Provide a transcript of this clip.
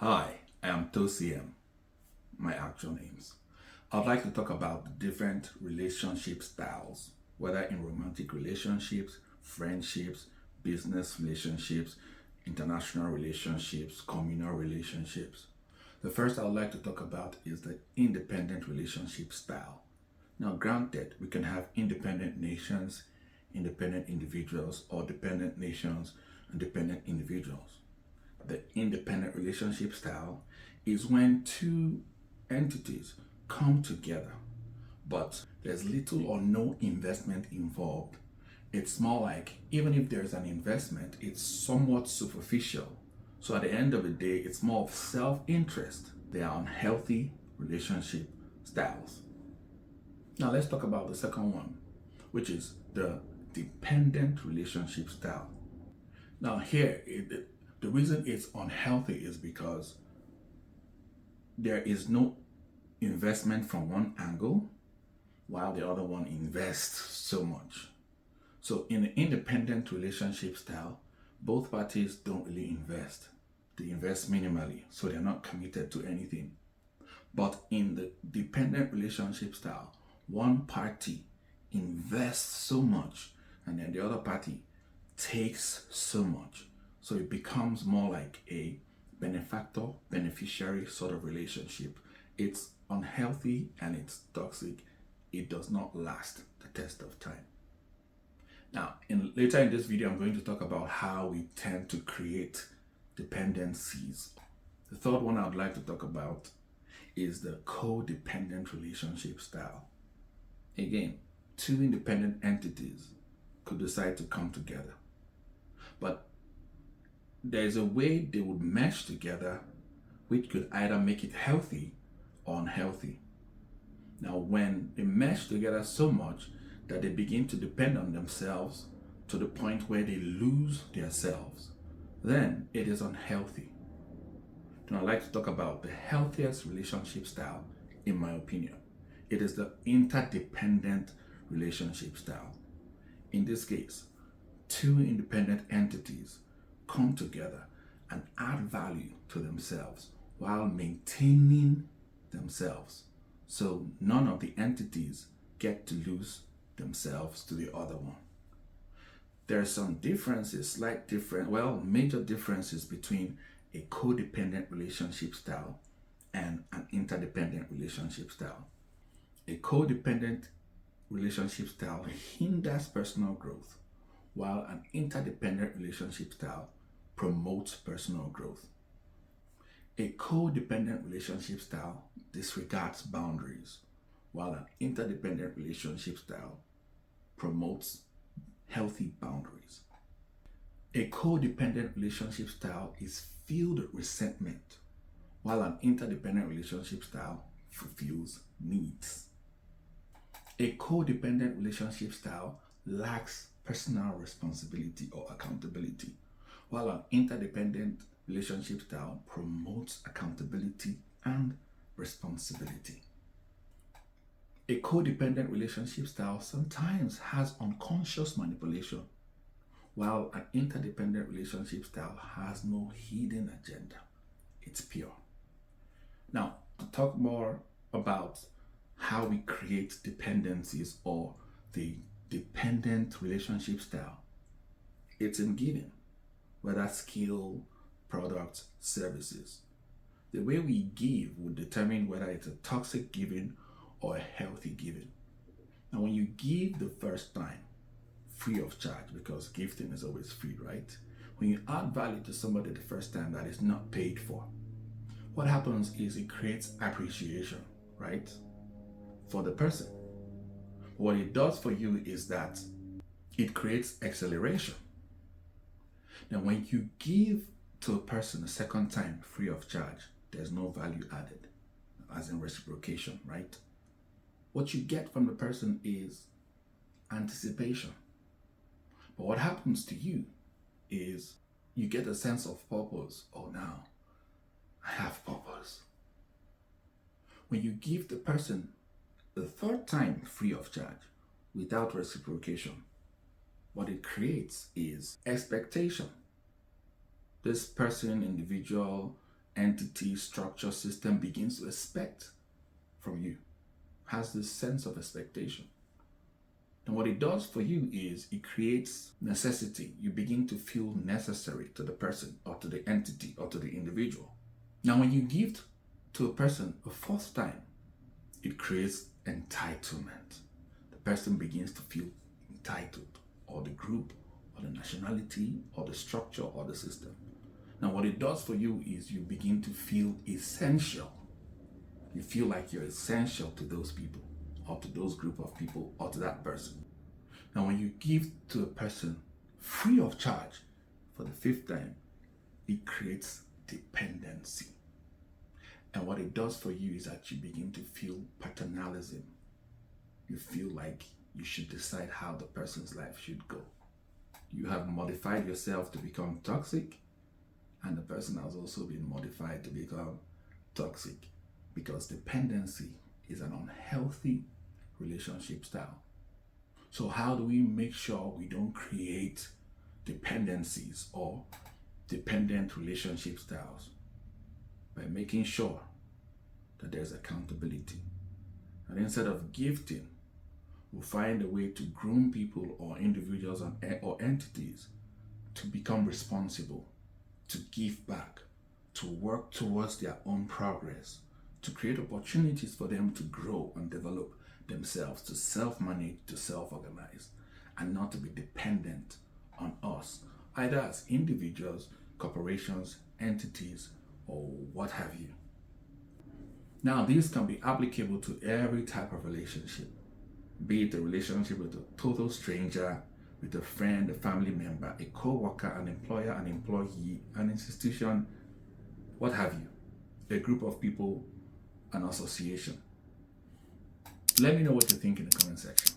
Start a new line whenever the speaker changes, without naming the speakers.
Hi, I am TOECM, my actual names. I'd like to talk about the different relationship styles, whether in romantic relationships, friendships, business relationships, international relationships, communal relationships. The first I would like to talk about is the independent relationship style. Now, granted, we can have independent nations, independent individuals, or dependent nations and dependent individuals. The independent relationship style is when two entities come together, but there's little or no investment involved. It's more like, even if there's an investment, it's somewhat superficial. So at the end of the day, it's more of self interest. They are unhealthy relationship styles. Now, let's talk about the second one, which is the dependent relationship style. Now, here, the reason it's unhealthy is because there is no investment from one angle while the other one invests so much. So, in an independent relationship style, both parties don't really invest. They invest minimally, so they're not committed to anything. But in the dependent relationship style, one party invests so much and then the other party takes so much. So it becomes more like a benefactor beneficiary sort of relationship. It's unhealthy and it's toxic. It does not last the test of time. Now, later in this video, I'm going to talk about how we tend to create dependencies. The third one I would like to talk about is the codependent relationship style. Again, two independent entities could decide to come together, but there's a way they would mesh together which could either make it healthy or unhealthy. Now, when they mesh together so much that they begin to depend on themselves to the point where they lose themselves, then it is unhealthy. Now, I'd like to talk about the healthiest relationship style, in my opinion. It is the interdependent relationship style. In this case, two independent entities come together and add value to themselves while maintaining themselves. So none of the entities get to lose themselves to the other one. There are some differences, major differences between a codependent relationship style and an interdependent relationship style. A codependent relationship style hinders personal growth, while an interdependent relationship style promotes personal growth. A codependent relationship style disregards boundaries, while an interdependent relationship style promotes healthy boundaries. A codependent relationship style is filled with resentment, while an interdependent relationship style fulfills needs. A codependent relationship style lacks personal responsibility or accountability, while an interdependent relationship style promotes accountability and responsibility. A codependent relationship style sometimes has unconscious manipulation, while an interdependent relationship style has no hidden agenda. It's pure. Now, to talk more about how we create dependencies or the dependent relationship style, it's in giving, whether skill, products, services. The way we give will determine whether it's a toxic giving or a healthy giving. Now, when you give the first time, free of charge, because gifting is always free, right? When you add value to somebody the first time that is not paid for, what happens is it creates appreciation, right? For the person. What it does for you is that it creates acceleration. Now, when you give to a person a second time free of charge, there's no value added, as in reciprocation, right? What you get from the person is anticipation. But what happens to you is you get a sense of purpose. Oh, now I have purpose. When you give the person the third time free of charge without reciprocation, what it creates is expectation. This person, individual, entity, structure, system begins to expect from you, has this sense of expectation. And what it does for you is it creates necessity. You begin to feel necessary to the person or to the entity or to the individual. Now, when you give to a person a fourth time, it creates entitlement. The person begins to feel entitled, or the group, or the nationality, or the structure, or the system. Now, what it does for you is you begin to feel essential. You feel like you're essential to those people, or to those group of people, or to that person. Now, when you give to a person free of charge for the fifth time, it creates dependency. And what it does for you is that you begin to feel paternalism. You feel like you should decide how the person's life should go. You have modified yourself to become toxic, and the person has also been modified to become toxic, because dependency is an unhealthy relationship style. So how do we make sure we don't create dependencies or dependent relationship styles? By making sure that there's accountability. And instead of gifting, we'll find a way to groom people or individuals or entities to become responsible, to give back, to work towards their own progress, to create opportunities for them to grow and develop themselves, to self-manage, to self-organize, and not to be dependent on us, either as individuals, corporations, entities, or what have you. Now, these can be applicable to every type of relationship, be it a relationship with a total stranger, with a friend, a family member, a co-worker, an employer, an employee, an institution, what have you, a group of people, an association. Let me know what you think in the comment section.